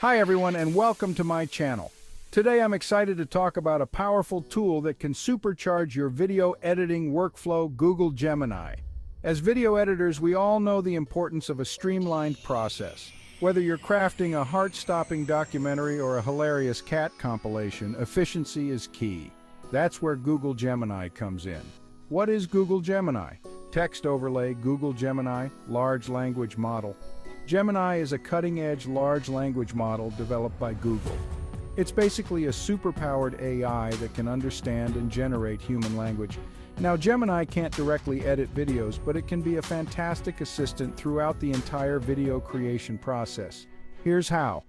Hi everyone and welcome to my channel. Today I'm excited to talk about a powerful tool that can supercharge your video editing workflow, Google Gemini. As video editors, we all know the importance of a streamlined process. Whether you're crafting a heart-stopping documentary or a hilarious cat compilation, efficiency is key. That's where Google Gemini comes in. What is Google Gemini? Text overlay, Google Gemini, large language model. Gemini is a cutting-edge large language model developed by Google. It's basically a superpowered AI that can understand and generate human language. Now, Gemini can't directly edit videos, but it can be a fantastic assistant throughout the entire video creation process. Here's how.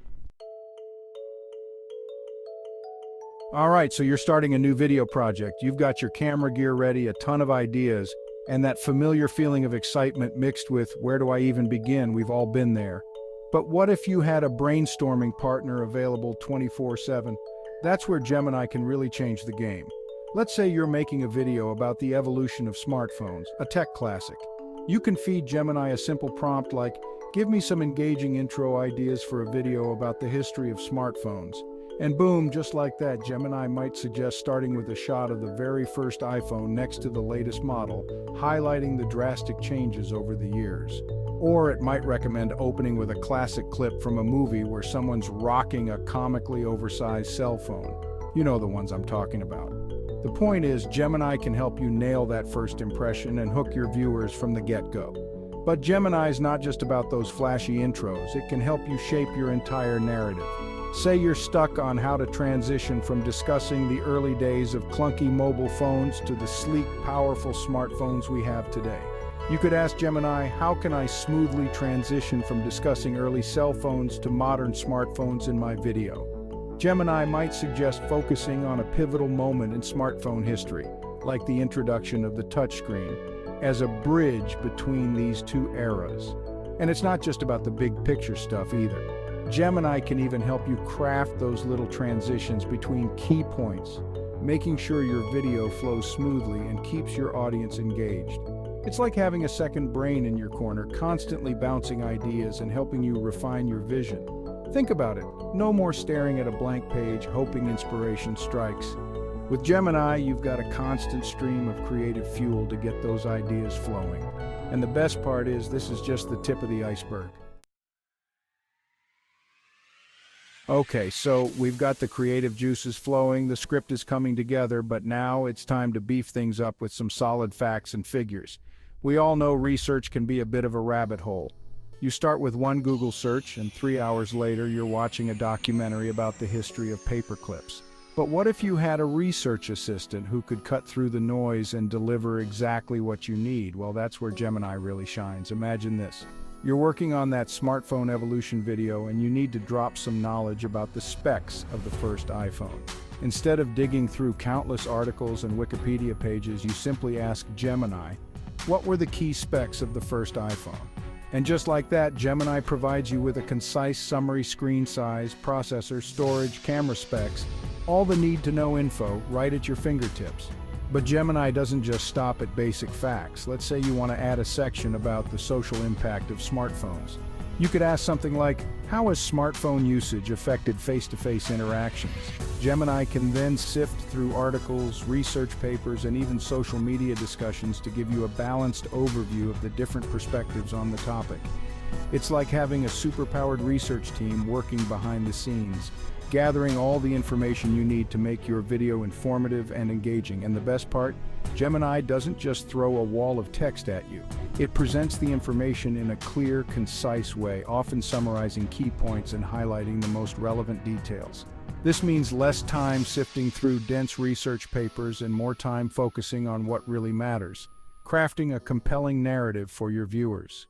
Alright, so you're starting a new video project. You've got your camera gear ready, a ton of ideas, and that familiar feeling of excitement mixed with where do I even begin? We've all been there. But what if you had a brainstorming partner available 24/7? That's where Gemini can really change the game. Let's say you're making a video about the evolution of smartphones, a tech classic. You can feed Gemini a simple prompt like, give me some engaging intro ideas for a video about the history of smartphones. And boom, just like that, Gemini might suggest starting with a shot of the very first iPhone next to the latest model, highlighting the drastic changes over the years. Or it might recommend opening with a classic clip from a movie where someone's rocking a comically oversized cell phone. You know the ones I'm talking about. The point is, Gemini can help you nail that first impression and hook your viewers from the get-go. But Gemini is not just about those flashy intros, it can help you shape your entire narrative. Say you're stuck on how to transition from discussing the early days of clunky mobile phones to the sleek, powerful smartphones we have today. You could ask Gemini, how can I smoothly transition from discussing early cell phones to modern smartphones in my video? Gemini might suggest focusing on a pivotal moment in smartphone history, like the introduction of the touchscreen, as a bridge between these two eras. And it's not just about the big picture stuff either. Gemini can even help you craft those little transitions between key points, making sure your video flows smoothly and keeps your audience engaged. It's like having a second brain in your corner, constantly bouncing ideas and helping you refine your vision. Think about it. No more staring at a blank page, hoping inspiration strikes. With Gemini, you've got a constant stream of creative fuel to get those ideas flowing. And the best part is, this is just the tip of the iceberg. Okay, so we've got the creative juices flowing, the script is coming together, but now it's time to beef things up with some solid facts and figures. We all know research can be a bit of a rabbit hole. You start with one Google search, and 3 hours later you're watching a documentary about the history of paperclips. But what if you had a research assistant who could cut through the noise and deliver exactly what you need? Well, that's where Gemini really shines. Imagine this. You're working on that smartphone evolution video and you need to drop some knowledge about the specs of the first iPhone. Instead of digging through countless articles and Wikipedia pages, you simply ask Gemini, what were the key specs of the first iPhone? And just like that, Gemini provides you with a concise summary: screen size, processor, storage, camera specs, all the need-to-know info right at your fingertips. But Gemini doesn't just stop at basic facts. Let's say you want to add a section about the social impact of smartphones. You could ask something like, how has smartphone usage affected face-to-face interactions? Gemini can then sift through articles, research papers, and even social media discussions to give you a balanced overview of the different perspectives on the topic. It's like having a superpowered research team working behind the scenes, gathering all the information you need to make your video informative and engaging. And the best part? Gemini doesn't just throw a wall of text at you. It presents the information in a clear, concise way, often summarizing key points and highlighting the most relevant details. This means less time sifting through dense research papers and more time focusing on what really matters, crafting a compelling narrative for your viewers.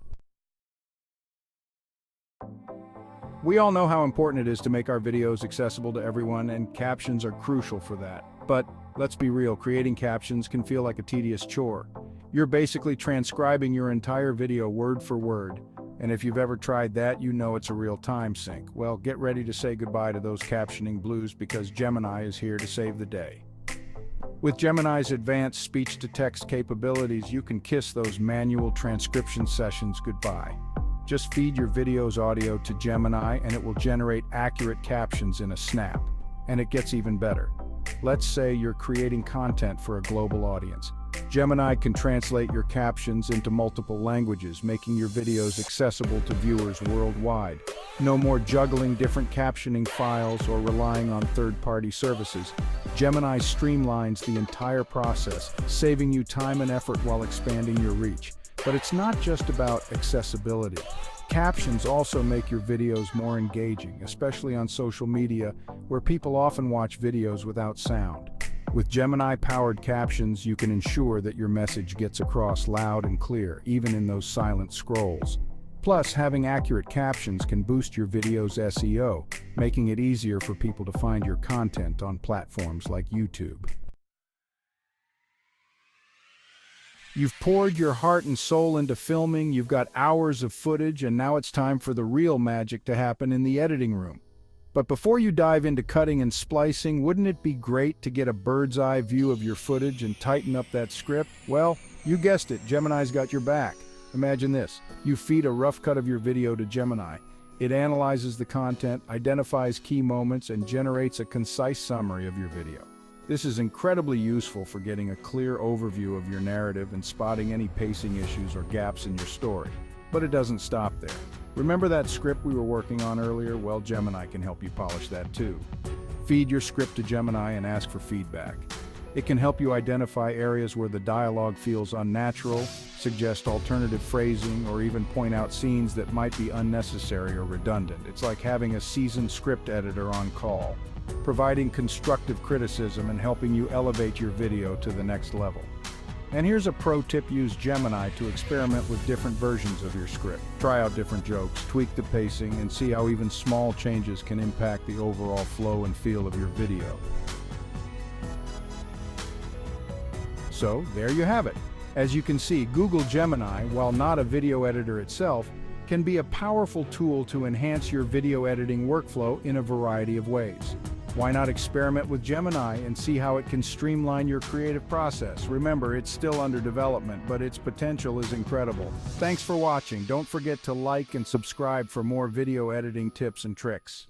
We all know how important it is to make our videos accessible to everyone, and captions are crucial for that. But let's be real, creating captions can feel like a tedious chore. You're basically transcribing your entire video word for word, and if you've ever tried that, you know it's a real time sink. Well, get ready to say goodbye to those captioning blues, because Gemini is here to save the day. With Gemini's advanced speech-to-text capabilities, you can kiss those manual transcription sessions goodbye. Just feed your video's audio to Gemini and it will generate accurate captions in a snap. And it gets even better. Let's say you're creating content for a global audience. Gemini can translate your captions into multiple languages, making your videos accessible to viewers worldwide. No more juggling different captioning files or relying on third-party services. Gemini streamlines the entire process, saving you time and effort while expanding your reach. But it's not just about accessibility. Captions also make your videos more engaging, especially on social media, where people often watch videos without sound. With Gemini-powered captions, you can ensure that your message gets across loud and clear, even in those silent scrolls. Plus, having accurate captions can boost your video's SEO, making it easier for people to find your content on platforms like YouTube. You've poured your heart and soul into filming, you've got hours of footage, and now it's time for the real magic to happen in the editing room. But before you dive into cutting and splicing, wouldn't it be great to get a bird's-eye view of your footage and tighten up that script? Well, you guessed it, Gemini's got your back. Imagine this, you feed a rough cut of your video to Gemini. It analyzes the content, identifies key moments, and generates a concise summary of your video. This is incredibly useful for getting a clear overview of your narrative and spotting any pacing issues or gaps in your story. But it doesn't stop there. Remember that script we were working on earlier? Well, Gemini can help you polish that too. Feed your script to Gemini and ask for feedback. It can help you identify areas where the dialogue feels unnatural, suggest alternative phrasing, or even point out scenes that might be unnecessary or redundant. It's like having a seasoned script editor on call, providing constructive criticism and helping you elevate your video to the next level. And here's a pro tip: use Gemini to experiment with different versions of your script. Try out different jokes, tweak the pacing, and see how even small changes can impact the overall flow and feel of your video. So, there you have it. As you can see, Google Gemini, while not a video editor itself, can be a powerful tool to enhance your video editing workflow in a variety of ways. Why not experiment with Gemini and see how it can streamline your creative process? Remember, it's still under development, but its potential is incredible. Thanks for watching. Don't forget to like and subscribe for more video editing tips and tricks.